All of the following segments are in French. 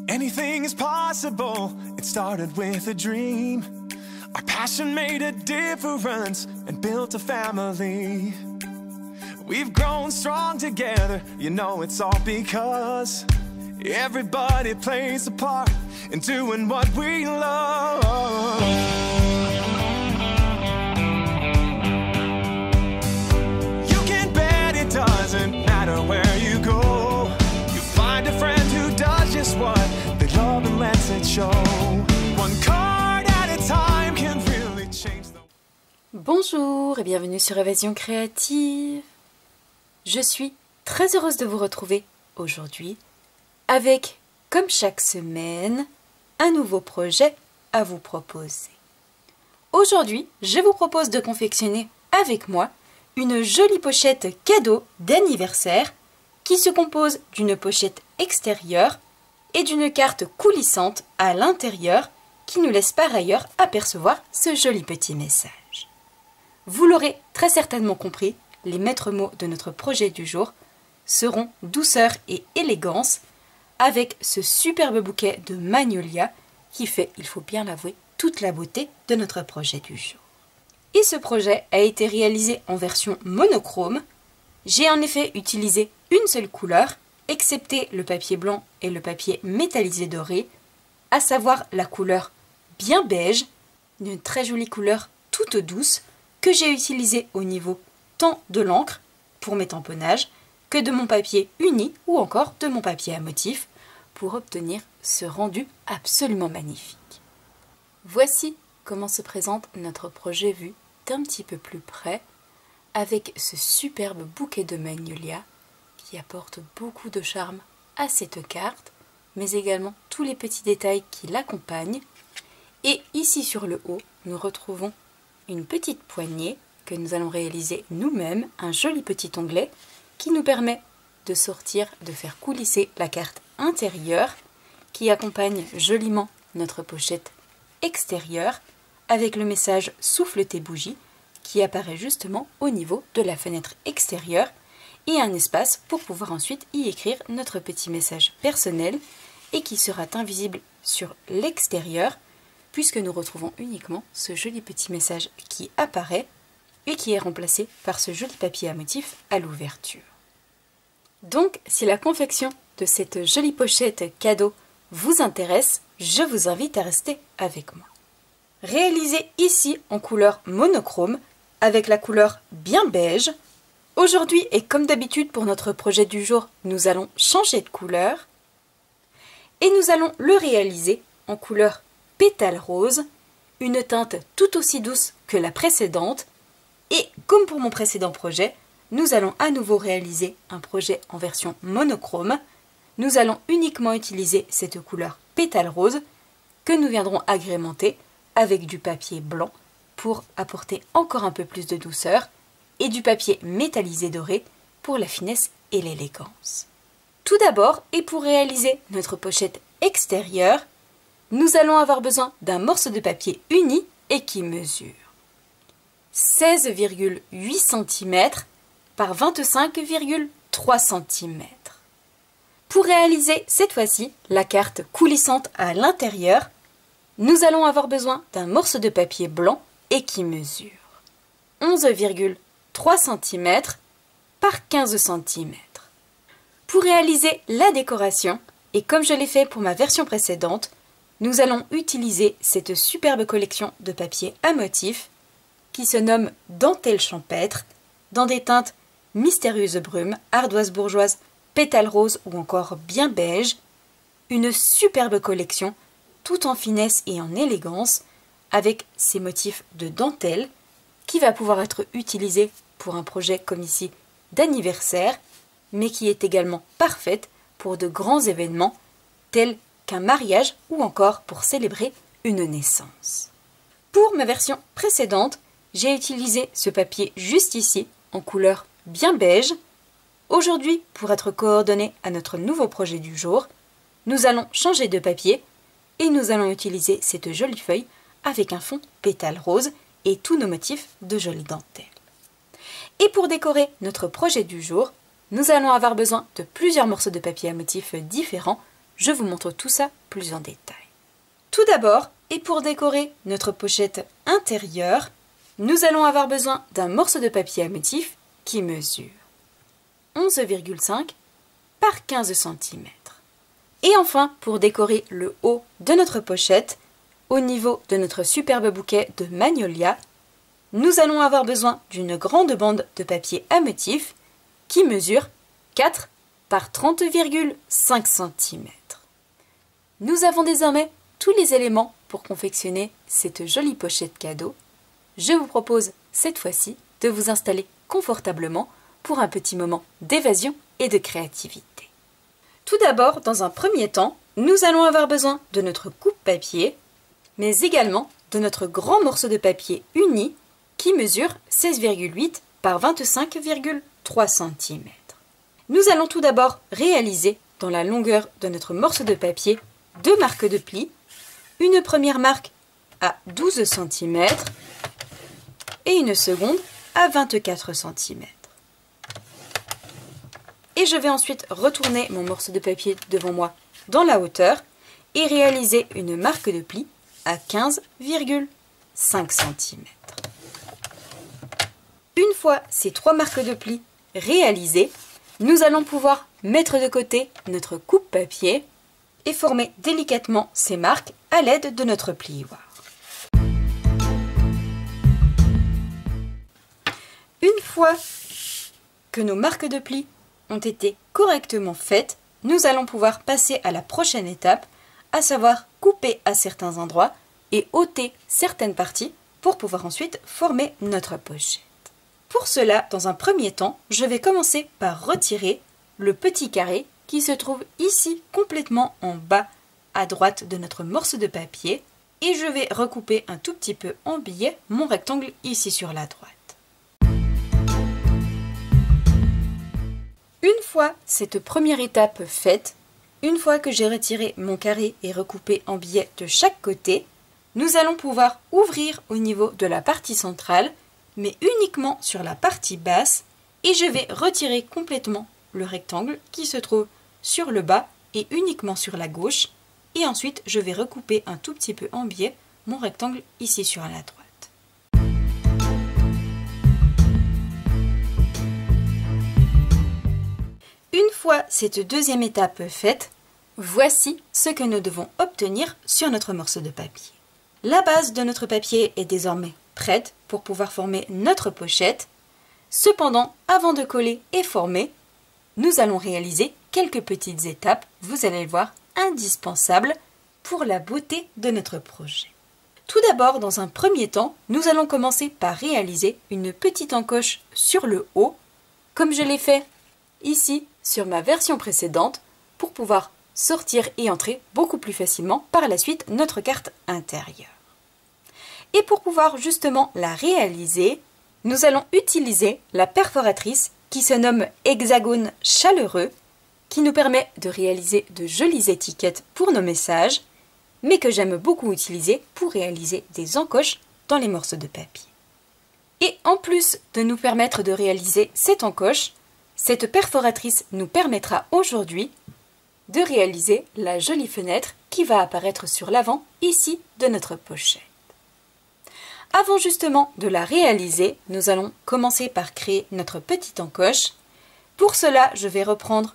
Anything is possible, it started with a dream. Our passion made a difference and built a family. We've grown strong together, you know it's all because everybody plays a part in doing what we love. You can bet it doesn't matter where you go. You find a friend who does just what they love and lets it show. One card at a time can really change the... Bonjour et bienvenue sur Évasion Créative. Je suis très heureuse de vous retrouver aujourd'hui avec, comme chaque semaine, un nouveau projet à vous proposer. Aujourd'hui, je vous propose de confectionner avec moi une jolie pochette cadeau d'anniversaire qui se compose d'une pochette extérieure et d'une carte coulissante à l'intérieur qui nous laisse par ailleurs apercevoir ce joli petit message. Vous l'aurez très certainement compris, les maîtres mots de notre projet du jour seront douceur et élégance avec ce superbe bouquet de magnolia qui fait, il faut bien l'avouer, toute la beauté de notre projet du jour. Et ce projet a été réalisé en version monochrome. J'ai en effet utilisé une seule couleur, excepté le papier blanc et le papier métallisé doré, à savoir la couleur bien beige, une très jolie couleur toute douce que j'ai utilisée au niveau tant de l'encre pour mes tamponnages que de mon papier uni ou encore de mon papier à motif pour obtenir ce rendu absolument magnifique. Voici comment se présente notre projet vu d'un petit peu plus près avec ce superbe bouquet de magnolia qui apporte beaucoup de charme à cette carte mais également tous les petits détails qui l'accompagnent. Et ici sur le haut, nous retrouvons une petite poignée que nous allons réaliser nous-mêmes, un joli petit onglet qui nous permet de sortir, de faire coulisser la carte intérieure qui accompagne joliment notre pochette extérieure avec le message « Souffle tes bougies » qui apparaît justement au niveau de la fenêtre extérieure et un espace pour pouvoir ensuite y écrire notre petit message personnel et qui sera invisible sur l'extérieur puisque nous retrouvons uniquement ce joli petit message qui apparaît et qui est remplacé par ce joli papier à motif à l'ouverture. Donc, si la confection de cette jolie pochette cadeau vous intéresse, je vous invite à rester avec moi. Réalisée ici en couleur monochrome, avec la couleur bien beige, aujourd'hui et comme d'habitude pour notre projet du jour, nous allons changer de couleur et nous allons le réaliser en couleur pétale rose, une teinte tout aussi douce que la précédente. Et comme pour mon précédent projet, nous allons à nouveau réaliser un projet en version monochrome. Nous allons uniquement utiliser cette couleur pétale rose que nous viendrons agrémenter avec du papier blanc pour apporter encore un peu plus de douceur et du papier métallisé doré pour la finesse et l'élégance. Tout d'abord, et pour réaliser notre pochette extérieure, nous allons avoir besoin d'un morceau de papier uni et qui mesure 16,8 cm par 25,3 cm. Pour réaliser cette fois-ci la carte coulissante à l'intérieur, nous allons avoir besoin d'un morceau de papier blanc et qui mesure 11,3 cm par 15 cm. Pour réaliser la décoration, et comme je l'ai fait pour ma version précédente, nous allons utiliser cette superbe collection de papier à motif qui se nomme Dentelle champêtre, dans des teintes mystérieuses brumes, ardoise bourgeoise, pétale rose ou encore bien beige. Une superbe collection, tout en finesse et en élégance, avec ces motifs de dentelle, qui va pouvoir être utilisé pour un projet comme ici d'anniversaire, mais qui est également parfaite pour de grands événements, tels qu'un mariage ou encore pour célébrer une naissance. Pour ma version précédente, j'ai utilisé ce papier juste ici, en couleur bien beige. Aujourd'hui, pour être coordonné à notre nouveau projet du jour, nous allons changer de papier et nous allons utiliser cette jolie feuille avec un fond pétale rose et tous nos motifs de jolies dentelles. Et pour décorer notre projet du jour, nous allons avoir besoin de plusieurs morceaux de papier à motifs différents je vous montre tout ça plus en détail. Tout d'abord, et pour décorer notre pochette intérieure, nous allons avoir besoin d'un morceau de papier à motif qui mesure 11,5 par 15 cm. Et enfin, pour décorer le haut de notre pochette, au niveau de notre superbe bouquet de magnolia, nous allons avoir besoin d'une grande bande de papier à motif qui mesure 4 par 30,5 cm. Nous avons désormais tous les éléments pour confectionner cette jolie pochette cadeau. Je vous propose cette fois-ci de vous installer confortablement pour un petit moment d'évasion et de créativité. Tout d'abord, dans un premier temps, nous allons avoir besoin de notre coupe-papier, mais également de notre grand morceau de papier uni qui mesure 16,8 par 25,3 cm. Nous allons tout d'abord réaliser dans la longueur de notre morceau de papier 2 marques de pli, une première marque à 12 cm et une seconde à 24 cm. Et je vais ensuite retourner mon morceau de papier devant moi dans la hauteur et réaliser une marque de pli à 15,5 cm. Une fois ces 3 marques de pli réalisées, nous allons pouvoir mettre de côté notre coupe-papier et former délicatement ces marques à l'aide de notre plioir. Une fois que nos marques de pli ont été correctement faites, nous allons pouvoir passer à la prochaine étape, à savoir couper à certains endroits et ôter certaines parties pour pouvoir ensuite former notre pochette. Pour cela, dans un premier temps, je vais commencer par retirer le petit carré qui se trouve ici complètement en bas à droite de notre morceau de papier et je vais recouper un tout petit peu en biais mon rectangle ici sur la droite. Une fois cette première étape faite, une fois que j'ai retiré mon carré et recoupé en biais de chaque côté, nous allons pouvoir ouvrir au niveau de la partie centrale, mais uniquement sur la partie basse, et je vais retirer complètement le rectangle qui se trouve sur le bas et uniquement sur la gauche, et ensuite je vais recouper un tout petit peu en biais mon rectangle ici sur la droite. Une fois cette deuxième étape faite, voici ce que nous devons obtenir sur notre morceau de papier. La base de notre papier est désormais prête pour pouvoir former notre pochette. Cependant, avant de coller et former, nous allons réaliser quelques petites étapes, vous allez le voir, indispensables pour la beauté de notre projet. Tout d'abord, dans un premier temps, nous allons commencer par réaliser une petite encoche sur le haut, comme je l'ai fait ici sur ma version précédente, pour pouvoir sortir et entrer beaucoup plus facilement par la suite notre carte intérieure. Et pour pouvoir justement la réaliser, nous allons utiliser la perforatrice qui se nomme Hexagone Chaleureux, qui nous permet de réaliser de jolies étiquettes pour nos messages, mais que j'aime beaucoup utiliser pour réaliser des encoches dans les morceaux de papier. Et en plus de nous permettre de réaliser cette encoche, cette perforatrice nous permettra aujourd'hui de réaliser la jolie fenêtre qui va apparaître sur l'avant ici de notre pochette. Avant justement de la réaliser, nous allons commencer par créer notre petite encoche. Pour cela, je vais reprendre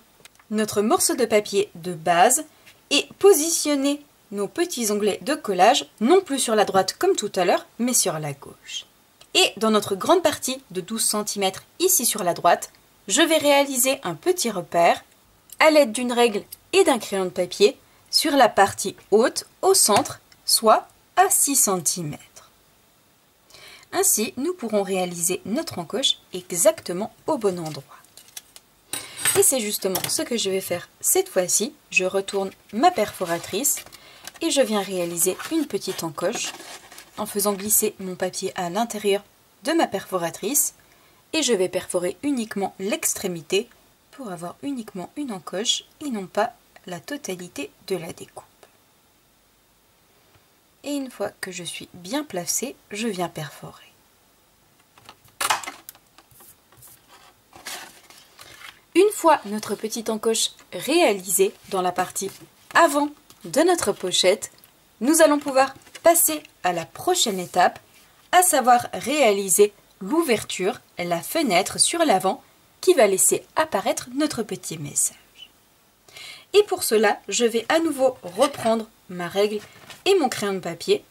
notre morceau de papier de base et positionner nos petits onglets de collage, non plus sur la droite comme tout à l'heure, mais sur la gauche. Et dans notre grande partie de 12 cm ici sur la droite, je vais réaliser un petit repère à l'aide d'une règle et d'un crayon de papier sur la partie haute au centre, soit à 6 cm. Ainsi, nous pourrons réaliser notre encoche exactement au bon endroit. Et c'est justement ce que je vais faire cette fois-ci. Je retourne ma perforatrice et je viens réaliser une petite encoche en faisant glisser mon papier à l'intérieur de ma perforatrice. Et je vais perforer uniquement l'extrémité pour avoir uniquement une encoche et non pas la totalité de la découpe. Et une fois que je suis bien placée, je viens perforer. Une fois notre petite encoche réalisée dans la partie avant de notre pochette, nous allons pouvoir passer à la prochaine étape, à savoir réaliser l'ouverture, la fenêtre sur l'avant qui va laisser apparaître notre petit message. Et pour cela, je vais à nouveau reprendre ma règle et mon crayon de papier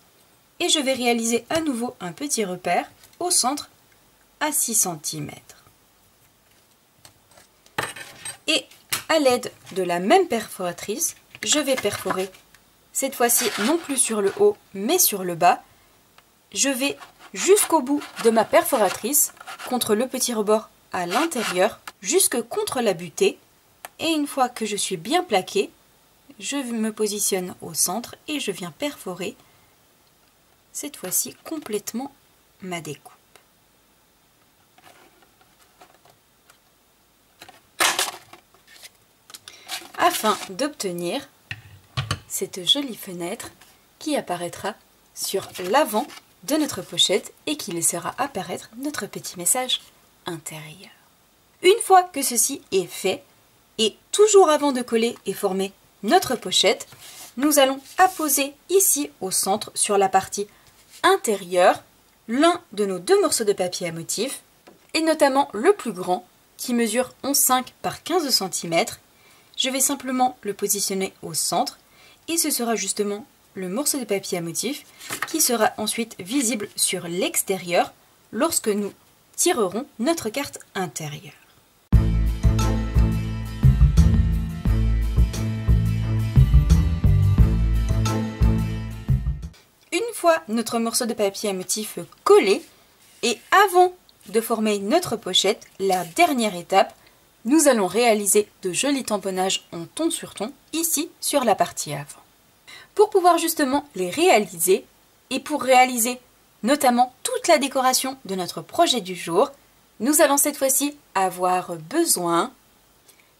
et je vais réaliser à nouveau un petit repère au centre à 6 cm. Et à l'aide de la même perforatrice, je vais perforer, cette fois-ci non plus sur le haut mais sur le bas. Je vais jusqu'au bout de ma perforatrice, contre le petit rebord à l'intérieur, jusque contre la butée. Et une fois que je suis bien plaquée, je me positionne au centre et je viens perforer, cette fois-ci complètement ma découpe. Afin d'obtenir cette jolie fenêtre qui apparaîtra sur l'avant de notre pochette et qui laissera apparaître notre petit message intérieur. Une fois que ceci est fait, et toujours avant de coller et former notre pochette, nous allons apposer ici au centre, sur la partie intérieure, l'un de nos deux morceaux de papier à motif, et notamment le plus grand, qui mesure 11,5 par 15 cm. Je vais simplement le positionner au centre, et ce sera justement le morceau de papier à motif qui sera ensuite visible sur l'extérieur lorsque nous tirerons notre carte intérieure. Une fois notre morceau de papier à motif collé, et avant de former notre pochette, la dernière étape, nous allons réaliser de jolis tamponnages en ton sur ton, ici sur la partie avant. Pour pouvoir justement les réaliser, et pour réaliser notamment toute la décoration de notre projet du jour, nous allons cette fois-ci avoir besoin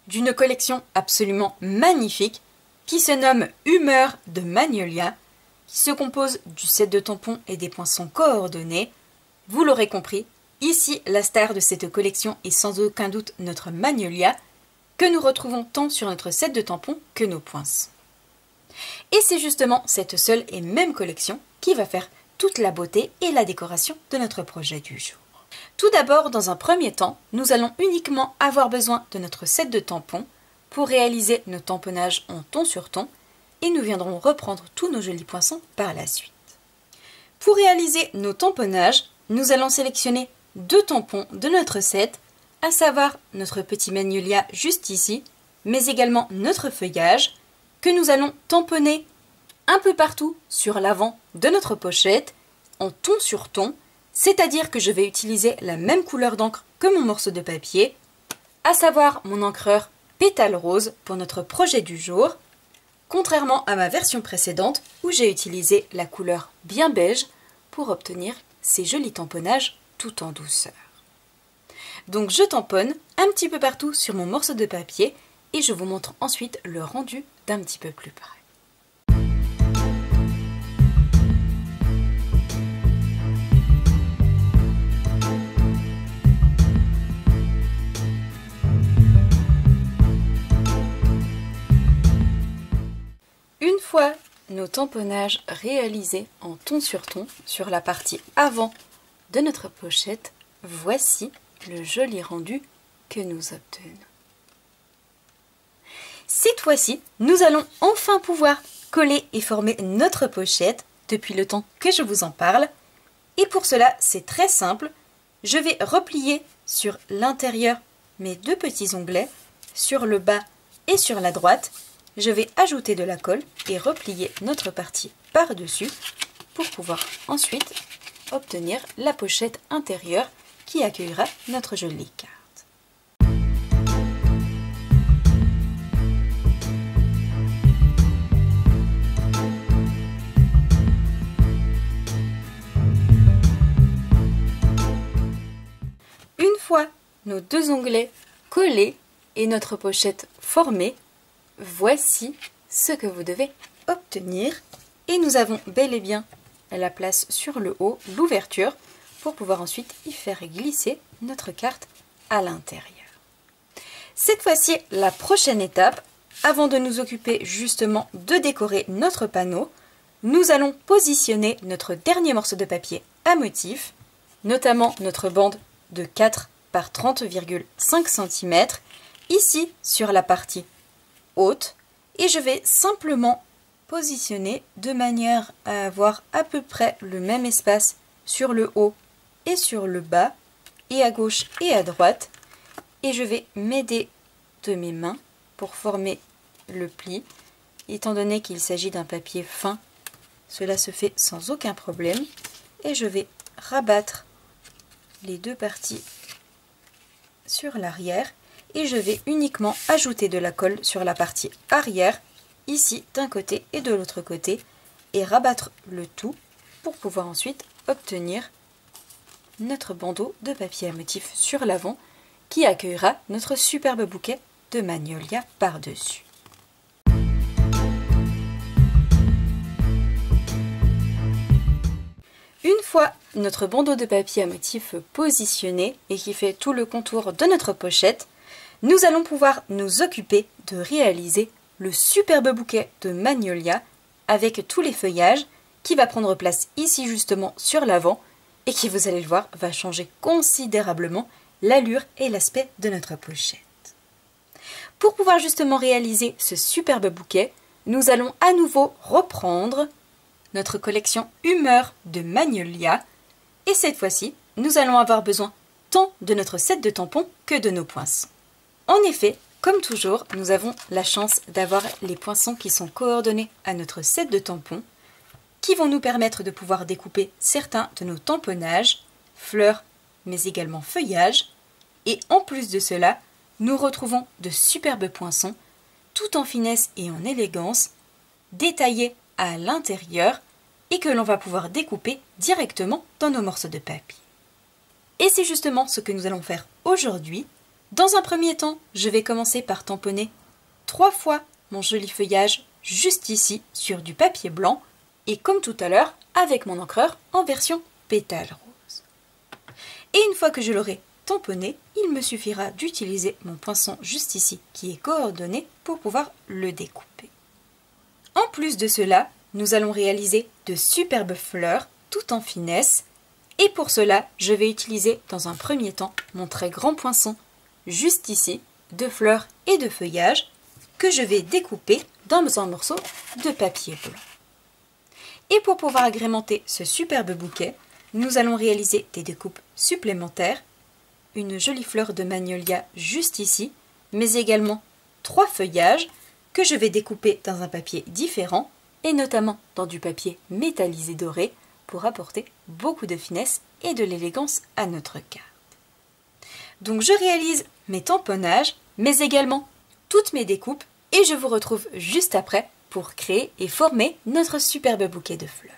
d'une collection absolument magnifique qui se nomme Humeur de Magnolia, qui se compose du set de tampons et des poinçons coordonnés. Vous l'aurez compris, ici la star de cette collection est sans aucun doute notre Magnolia, que nous retrouvons tant sur notre set de tampons que nos poinçons. Et c'est justement cette seule et même collection qui va faire toute la beauté et la décoration de notre projet du jour. Tout d'abord, dans un premier temps, nous allons uniquement avoir besoin de notre set de tampons pour réaliser nos tamponnages en ton sur ton, et nous viendrons reprendre tous nos jolis poinçons par la suite. Pour réaliser nos tamponnages, nous allons sélectionner deux tampons de notre set, à savoir notre petit Magnolia juste ici, mais également notre feuillage, que nous allons tamponner un peu partout sur l'avant de notre pochette, en ton sur ton, c'est-à-dire que je vais utiliser la même couleur d'encre que mon morceau de papier, à savoir mon encreur Pétale Rose pour notre projet du jour, contrairement à ma version précédente où j'ai utilisé la couleur bien beige pour obtenir ces jolis tamponnages tout en douceur. Donc je tamponne un petit peu partout sur mon morceau de papier et je vous montre ensuite le rendu d'un petit peu plus près. Une fois nos tamponnages réalisés en ton sur la partie avant de notre pochette, voici le joli rendu que nous obtenons. Cette fois-ci, nous allons enfin pouvoir coller et former notre pochette depuis le temps que je vous en parle. Et pour cela, c'est très simple. Je vais replier sur l'intérieur mes deux petits onglets, sur le bas et sur la droite. Je vais ajouter de la colle et replier notre partie par-dessus pour pouvoir ensuite obtenir la pochette intérieure qui accueillera notre jolie carte. Une fois nos deux onglets collés et notre pochette formée, voici ce que vous devez obtenir. Et nous avons bel et bien la place sur le haut, l'ouverture, pour pouvoir ensuite y faire glisser notre carte à l'intérieur. Cette fois-ci, la prochaine étape, avant de nous occuper justement de décorer notre panneau, nous allons positionner notre dernier morceau de papier à motif, notamment notre bande de 4 par 30,5 cm, ici sur la partie haute, et je vais simplement positionner de manière à avoir à peu près le même espace sur le haut et sur le bas, et à gauche et à droite, et je vais m'aider de mes mains pour former le pli. Étant donné qu'il s'agit d'un papier fin, cela se fait sans aucun problème, et je vais rabattre les deux parties sur l'arrière, et je vais uniquement ajouter de la colle sur la partie arrière, ici d'un côté et de l'autre côté, et rabattre le tout pour pouvoir ensuite obtenir notre bandeau de papier à motif sur l'avant qui accueillera notre superbe bouquet de magnolia par-dessus. Une fois notre bandeau de papier à motif positionné et qui fait tout le contour de notre pochette, nous allons pouvoir nous occuper de réaliser le superbe bouquet de magnolia avec tous les feuillages qui va prendre place ici justement sur l'avant et qui, vous allez le voir, va changer considérablement l'allure et l'aspect de notre pochette. Pour pouvoir justement réaliser ce superbe bouquet, nous allons à nouveau reprendre notre collection Humeur de magnolia, et cette fois-ci, nous allons avoir besoin tant de notre set de tampons que de nos poinçons. En effet, comme toujours, nous avons la chance d'avoir les poinçons qui sont coordonnés à notre set de tampons, qui vont nous permettre de pouvoir découper certains de nos tamponnages, fleurs, mais également feuillages, et en plus de cela, nous retrouvons de superbes poinçons, tout en finesse et en élégance, détaillés à l'intérieur et que l'on va pouvoir découper directement dans nos morceaux de papier. Et c'est justement ce que nous allons faire aujourd'hui. Dans un premier temps, je vais commencer par tamponner 3 fois mon joli feuillage juste ici sur du papier blanc et comme tout à l'heure avec mon encreur en version pétale rose. Et une fois que je l'aurai tamponné, il me suffira d'utiliser mon poinçon juste ici qui est coordonné pour pouvoir le découper. En plus de cela, nous allons réaliser de superbes fleurs tout en finesse et pour cela, je vais utiliser dans un premier temps mon très grand poinçon juste ici de fleurs et de feuillages que je vais découper dans un morceau de papier blanc. Et pour pouvoir agrémenter ce superbe bouquet, nous allons réaliser des découpes supplémentaires, une jolie fleur de magnolia juste ici, mais également 3 feuillages que je vais découper dans un papier différent et notamment dans du papier métallisé doré pour apporter beaucoup de finesse et de l'élégance à notre carte. Donc je réalise mes tamponnages, mais également toutes mes découpes et je vous retrouve juste après pour créer et former notre superbe bouquet de fleurs.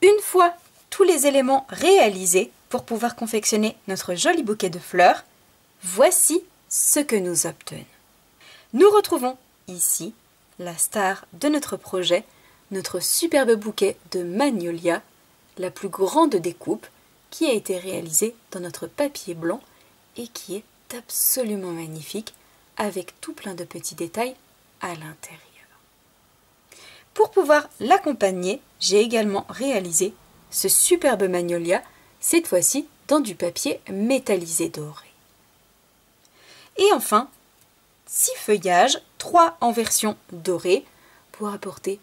Une fois tous les éléments réalisés pour pouvoir confectionner notre joli bouquet de fleurs, voici ce que nous obtenons. Nous retrouvons ici la star de notre projet, notre superbe bouquet de magnolia, la plus grande découpe qui a été réalisée dans notre papier blanc et qui est absolument magnifique avec tout plein de petits détails à l'intérieur. Pour pouvoir l'accompagner, j'ai également réalisé ce superbe magnolia, cette fois-ci dans du papier métallisé doré. Et enfin, 6 feuillages, 3 en version dorée, pour apporter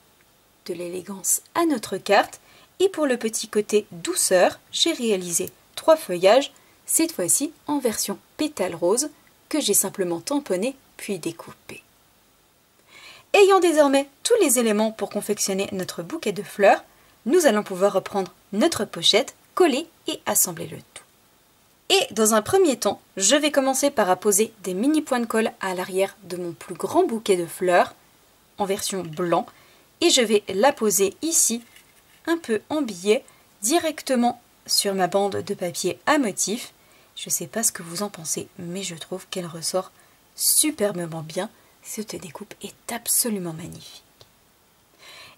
de l'élégance à notre carte. Et pour le petit côté douceur, j'ai réalisé 3 feuillages, cette fois-ci en version pétale rose, que j'ai simplement tamponné puis découpé. Ayant désormais tous les éléments pour confectionner notre bouquet de fleurs, nous allons pouvoir reprendre notre pochette, coller et assembler le tout. Et dans un premier temps, je vais commencer par apposer des mini points de colle à l'arrière de mon plus grand bouquet de fleurs en version blanc et je vais l'apposer ici, un peu en billet, directement sur ma bande de papier à motif. Je ne sais pas ce que vous en pensez, mais je trouve qu'elle ressort superbement bien. Cette découpe est absolument magnifique.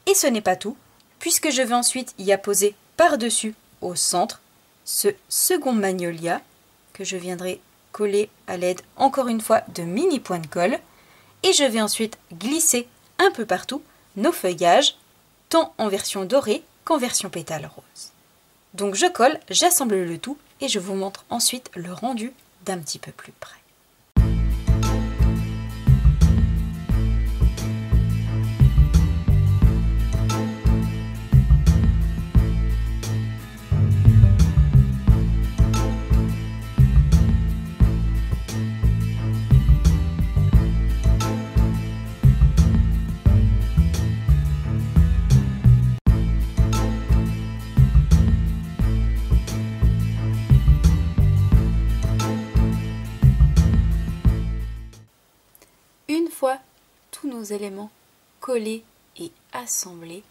Et ce n'est pas tout, puisque je vais ensuite y apposer par-dessus, au centre, ce second magnolia que je viendrai coller à l'aide, encore une fois, de mini points de colle. Et je vais ensuite glisser un peu partout nos feuillages, tant en version dorée qu'en version pétale rose. Donc je colle, j'assemble le tout et je vous montre ensuite le rendu d'un petit peu plus près. Une fois tous nos éléments collés et assemblés,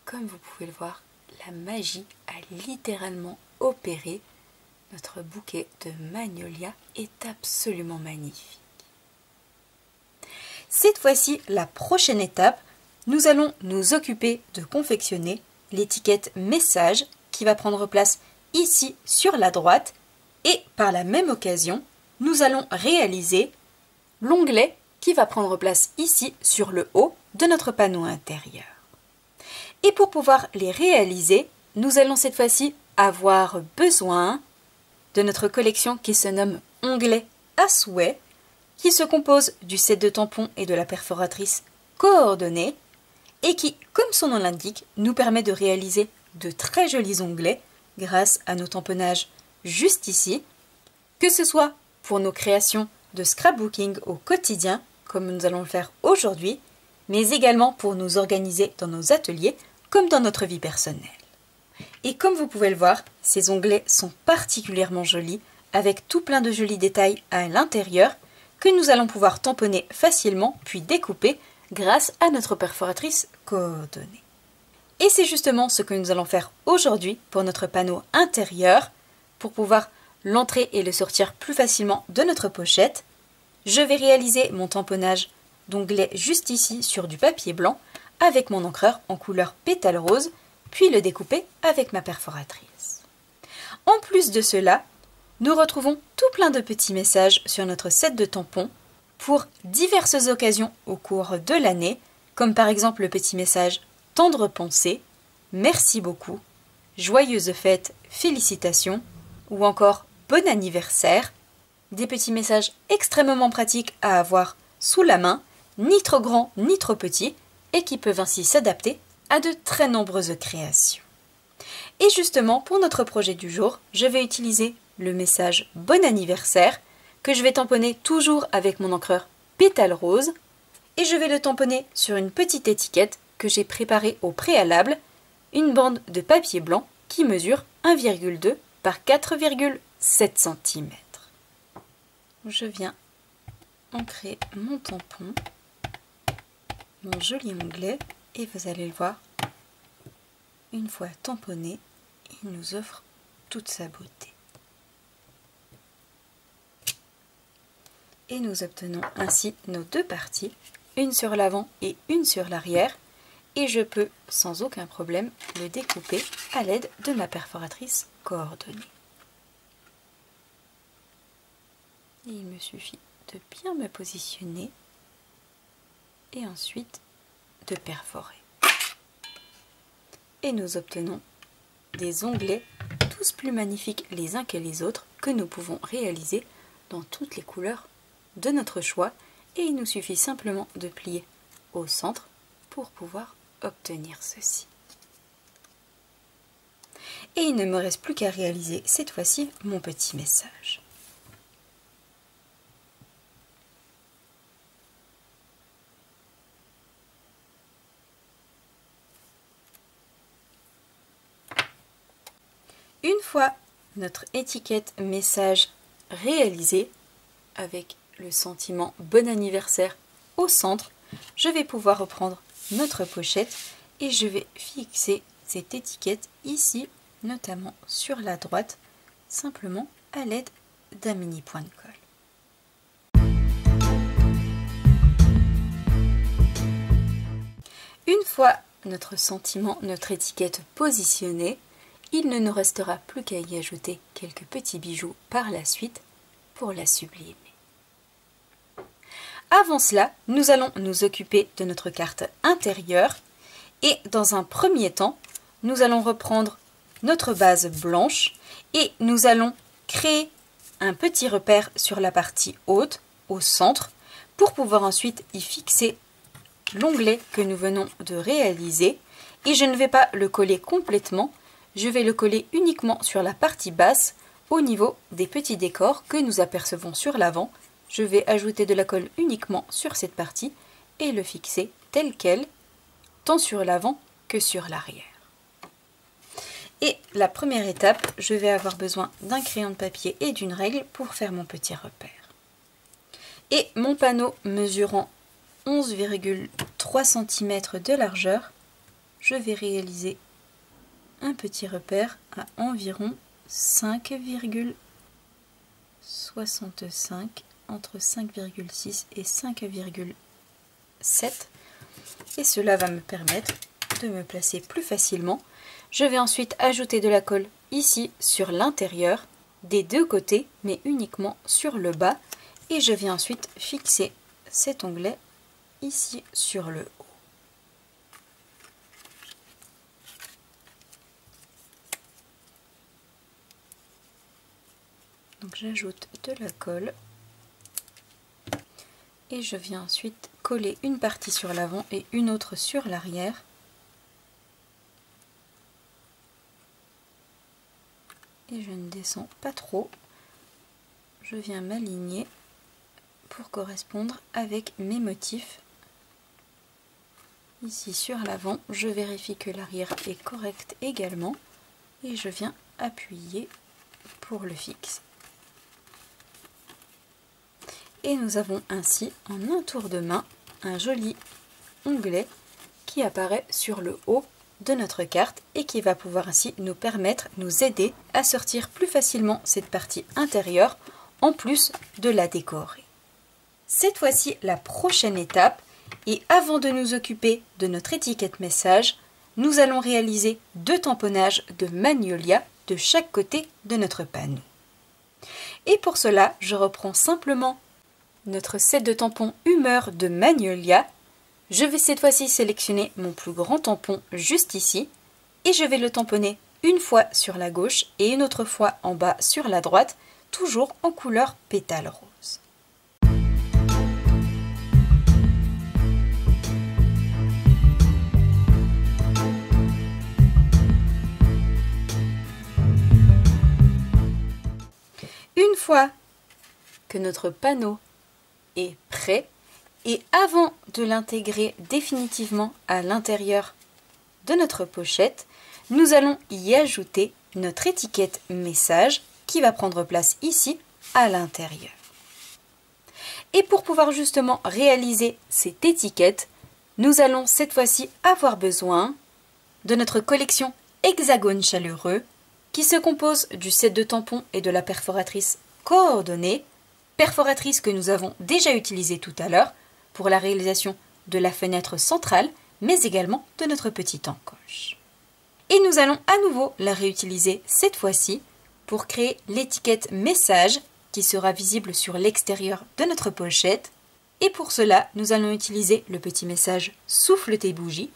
comme vous pouvez le voir, la magie a littéralement opéré. Notre bouquet de magnolia est absolument magnifique. Cette fois-ci, la prochaine étape, nous allons nous occuper de confectionner l'étiquette message qui va prendre place ici sur la droite et par la même occasion, nous allons réaliser l'onglet qui va prendre place ici sur le haut de notre panneau intérieur. Et pour pouvoir les réaliser, nous allons cette fois-ci avoir besoin de notre collection qui se nomme Onglet à souhait, qui se compose du set de tampons et de la perforatrice coordonnée, et qui, comme son nom l'indique, nous permet de réaliser de très jolis onglets grâce à nos tamponnages juste ici, que ce soit pour nos créations de scrapbooking au quotidien, comme nous allons le faire aujourd'hui, mais également pour nous organiser dans nos ateliers comme dans notre vie personnelle. Et comme vous pouvez le voir, ces onglets sont particulièrement jolis, avec tout plein de jolis détails à l'intérieur que nous allons pouvoir tamponner facilement puis découper grâce à notre perforatrice coordonnée. Et c'est justement ce que nous allons faire aujourd'hui pour notre panneau intérieur, pour pouvoir l'entrer et le sortir plus facilement de notre pochette. Je vais réaliser mon tamponnage d'onglet juste ici sur du papier blanc avec mon encreur en couleur pétale rose, puis le découper avec ma perforatrice. En plus de cela, nous retrouvons tout plein de petits messages sur notre set de tampons pour diverses occasions au cours de l'année, comme par exemple le petit message « Tendre pensée »,« Merci beaucoup »,« Joyeuses fêtes, félicitations » ou encore « Bon anniversaire ». Des petits messages extrêmement pratiques à avoir sous la main, ni trop grands ni trop petits, et qui peuvent ainsi s'adapter à de très nombreuses créations. Et justement, pour notre projet du jour, je vais utiliser le message « Bon anniversaire » que je vais tamponner toujours avec mon encreur pétale rose, et je vais le tamponner sur une petite étiquette que j'ai préparée au préalable, une bande de papier blanc qui mesure 1,2 par 4,7 cm. Je viens ancrer mon tampon, mon joli onglet, et vous allez le voir, une fois tamponné, il nous offre toute sa beauté. Et nous obtenons ainsi nos deux parties, une sur l'avant et une sur l'arrière, et je peux sans aucun problème le découper à l'aide de ma perforatrice coordonnée. Et il me suffit de bien me positionner et ensuite de perforer. Et nous obtenons des onglets tous plus magnifiques les uns que les autres que nous pouvons réaliser dans toutes les couleurs de notre choix, et il nous suffit simplement de plier au centre pour pouvoir obtenir ceci. Et il ne me reste plus qu'à réaliser cette fois-ci mon petit message. Une fois notre étiquette message réalisée, avec le sentiment bon anniversaire au centre, je vais pouvoir reprendre notre pochette et je vais fixer cette étiquette ici, notamment sur la droite, simplement à l'aide d'un mini point de colle. Une fois notre sentiment, notre étiquette positionnée, il ne nous restera plus qu'à y ajouter quelques petits bijoux par la suite pour la sublimer. Avant cela, nous allons nous occuper de notre carte intérieure et dans un premier temps, nous allons reprendre notre base blanche et nous allons créer un petit repère sur la partie haute, au centre, pour pouvoir ensuite y fixer l'onglet que nous venons de réaliser. Et je ne vais pas le coller complètement, je vais le coller uniquement sur la partie basse, au niveau des petits décors que nous apercevons sur l'avant. Je vais ajouter de la colle uniquement sur cette partie et le fixer tel quel, tant sur l'avant que sur l'arrière. Et la première étape, je vais avoir besoin d'un crayon de papier et d'une règle pour faire mon petit repère. Et mon panneau mesurant 11,3 cm de largeur, je vais réaliser un petit repère à environ 5,65, entre 5,6 et 5,7, et cela va me permettre de me placer plus facilement. Je vais ensuite ajouter de la colle ici sur l'intérieur, des deux côtés, mais uniquement sur le bas, et je vais ensuite fixer cet onglet ici sur le haut. Donc j'ajoute de la colle et je viens ensuite coller une partie sur l'avant et une autre sur l'arrière. Et je ne descends pas trop, je viens m'aligner pour correspondre avec mes motifs. Ici sur l'avant, je vérifie que l'arrière est correct également et je viens appuyer pour le fixer. Et nous avons ainsi en un tour de main un joli onglet qui apparaît sur le haut de notre carte et qui va pouvoir ainsi nous aider à sortir plus facilement cette partie intérieure en plus de la décorer. Cette fois-ci, la prochaine étape, et avant de nous occuper de notre étiquette message, nous allons réaliser 2 tamponnages de magnolia de chaque côté de notre panneau. Et pour cela, je reprends simplement notre set de tampons humeur de magnolia. Je vais cette fois-ci sélectionner mon plus grand tampon juste ici et je vais le tamponner une fois sur la gauche et une autre fois en bas sur la droite, toujours en couleur pétale rose. Une fois que notre panneau est prêt, et avant de l'intégrer définitivement à l'intérieur de notre pochette, nous allons y ajouter notre étiquette message qui va prendre place ici à l'intérieur. Et pour pouvoir justement réaliser cette étiquette, nous allons cette fois-ci avoir besoin de notre collection Hexagone chaleureux qui se compose du set de tampons et de la perforatrice coordonnée, perforatrice que nous avons déjà utilisée tout à l'heure pour la réalisation de la fenêtre centrale, mais également de notre petite encoche. Et nous allons à nouveau la réutiliser cette fois-ci pour créer l'étiquette message qui sera visible sur l'extérieur de notre pochette. Et pour cela, nous allons utiliser le petit message souffle tes bougies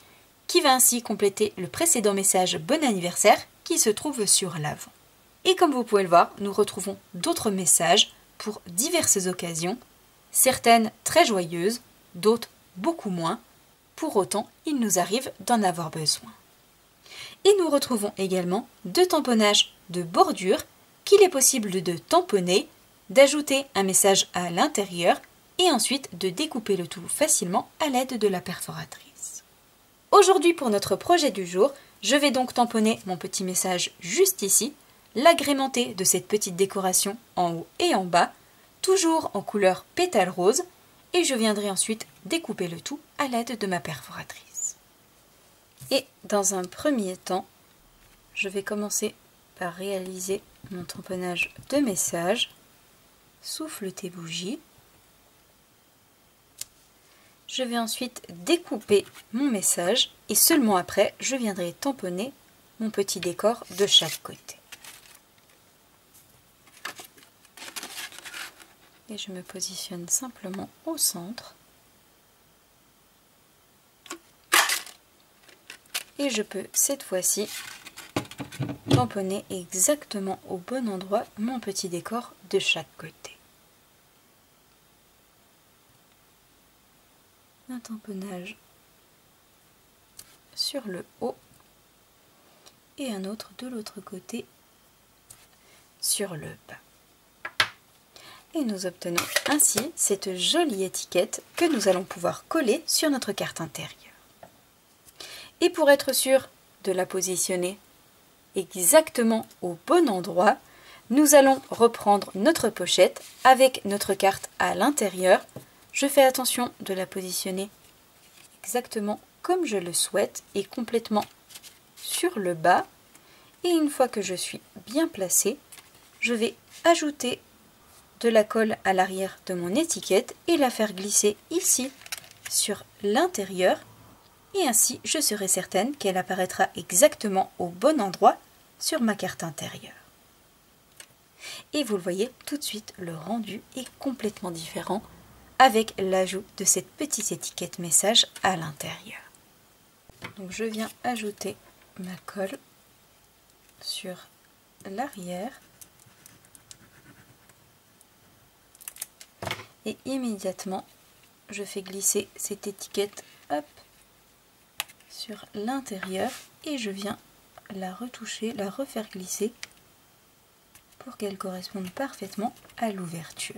qui va ainsi compléter le précédent message bon anniversaire qui se trouve sur l'avant. Et comme vous pouvez le voir, nous retrouvons d'autres messages pour diverses occasions, certaines très joyeuses, d'autres beaucoup moins. Pour autant, il nous arrive d'en avoir besoin. Et nous retrouvons également 2 tamponnages de bordure qu'il est possible de tamponner, d'ajouter un message à l'intérieur et ensuite de découper le tout facilement à l'aide de la perforatrice. Aujourd'hui, pour notre projet du jour, je vais donc tamponner mon petit message juste ici, l'agrémenter de cette petite décoration en haut et en bas, toujours en couleur pétale rose, et je viendrai ensuite découper le tout à l'aide de ma perforatrice. Et dans un premier temps, je vais commencer par réaliser mon tamponnage de message. Souffle tes bougies. Je vais ensuite découper mon message et seulement après, je viendrai tamponner mon petit décor de chaque côté. Et je me positionne simplement au centre. Et je peux cette fois-ci tamponner exactement au bon endroit mon petit décor de chaque côté. Un tamponnage sur le haut et un autre de l'autre côté sur le bas. Et nous obtenons ainsi cette jolie étiquette que nous allons pouvoir coller sur notre carte intérieure. Et pour être sûr de la positionner exactement au bon endroit, nous allons reprendre notre pochette avec notre carte à l'intérieur. Je fais attention de la positionner exactement comme je le souhaite et complètement sur le bas. Et une fois que je suis bien placée, je vais ajouter de la colle à l'arrière de mon étiquette et la faire glisser ici sur l'intérieur. Et ainsi, je serai certaine qu'elle apparaîtra exactement au bon endroit sur ma carte intérieure. Et vous le voyez, tout de suite, le rendu est complètement différent avec l'ajout de cette petite étiquette message à l'intérieur. Donc je viens ajouter ma colle sur l'arrière et immédiatement je fais glisser cette étiquette hop, sur l'intérieur et je viens la retoucher, la refaire glisser pour qu'elle corresponde parfaitement à l'ouverture.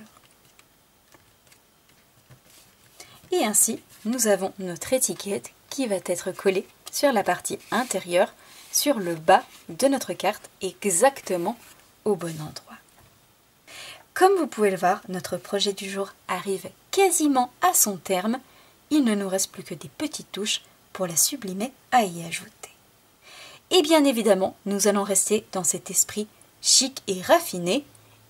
Et ainsi, nous avons notre étiquette qui va être collée sur la partie intérieure, sur le bas de notre carte, exactement au bon endroit. Comme vous pouvez le voir, notre projet du jour arrive quasiment à son terme. Il ne nous reste plus que des petites touches pour la sublimer à y ajouter. Et bien évidemment, nous allons rester dans cet esprit chic et raffiné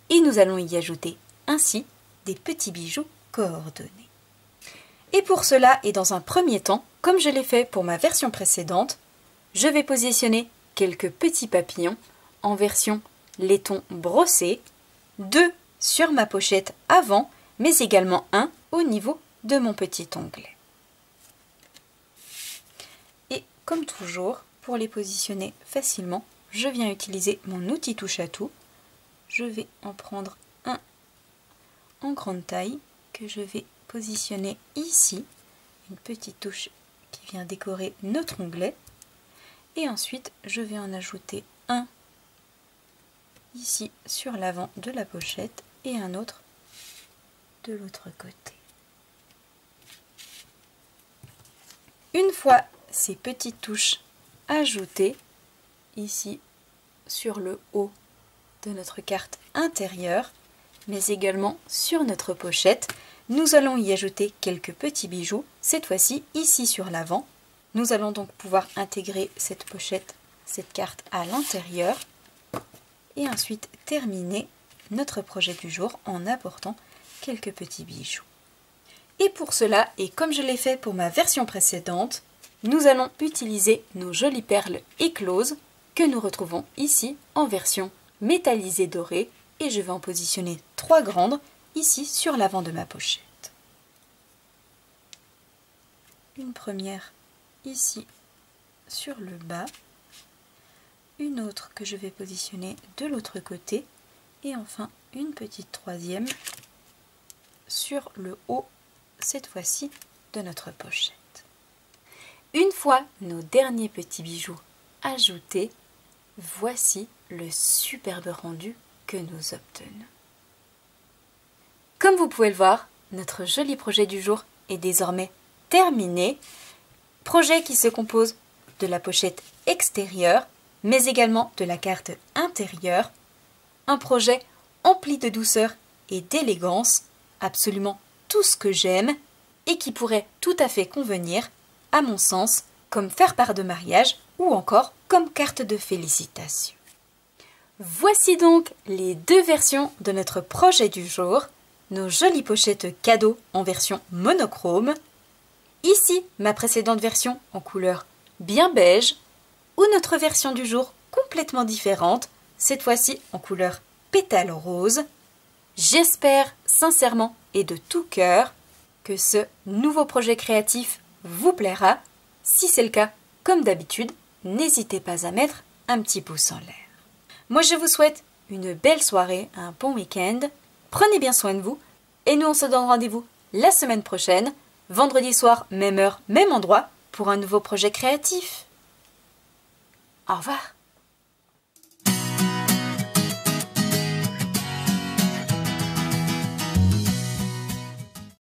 et nous allons y ajouter ainsi des petits bijoux coordonnés. Et pour cela, et dans un premier temps, comme je l'ai fait pour ma version précédente, je vais positionner quelques petits papillons en version laiton brossé, 2 sur ma pochette avant, mais également un au niveau de mon petit onglet. Et comme toujours, pour les positionner facilement, je viens utiliser mon outil touche à tout. Je vais en prendre un en grande taille que je vais positionner ici, une petite touche qui vient décorer notre onglet. Et ensuite, je vais en ajouter un ici sur l'avant de la pochette et un autre de l'autre côté. Une fois ces petites touches ajoutées ici sur le haut de notre carte intérieure, mais également sur notre pochette, nous allons y ajouter quelques petits bijoux, cette fois-ci ici sur l'avant. Nous allons donc pouvoir intégrer cette pochette, cette carte à l'intérieur et ensuite terminer notre projet du jour en apportant quelques petits bijoux. Et pour cela, et comme je l'ai fait pour ma version précédente, nous allons utiliser nos jolies perles écloses que nous retrouvons ici en version métallisée dorée et je vais en positionner 3 grandes ici sur l'avant de ma pochette. Une première ici sur le bas, une autre que je vais positionner de l'autre côté et enfin une petite troisième sur le haut, cette fois-ci de notre pochette. Une fois nos derniers petits bijoux ajoutés, voici le superbe rendu que nous obtenons. Comme vous pouvez le voir, notre joli projet du jour est désormais terminé. Projet qui se compose de la pochette extérieure mais également de la carte intérieure. Un projet empli de douceur et d'élégance, absolument tout ce que j'aime et qui pourrait tout à fait convenir, à mon sens, comme faire-part de mariage ou encore comme carte de félicitations. Voici donc les deux versions de notre projet du jour, nos jolies pochettes cadeaux en version monochrome. Ici, ma précédente version en couleur bien beige, ou notre version du jour complètement différente, cette fois-ci en couleur pétale rose. J'espère sincèrement et de tout cœur que ce nouveau projet créatif vous plaira. Si c'est le cas, comme d'habitude, n'hésitez pas à mettre un petit pouce en l'air. Moi, je vous souhaite une belle soirée, un bon week-end. Prenez bien soin de vous et nous, on se donne rendez-vous la semaine prochaine, vendredi soir, même heure, même endroit, pour un nouveau projet créatif. Au revoir.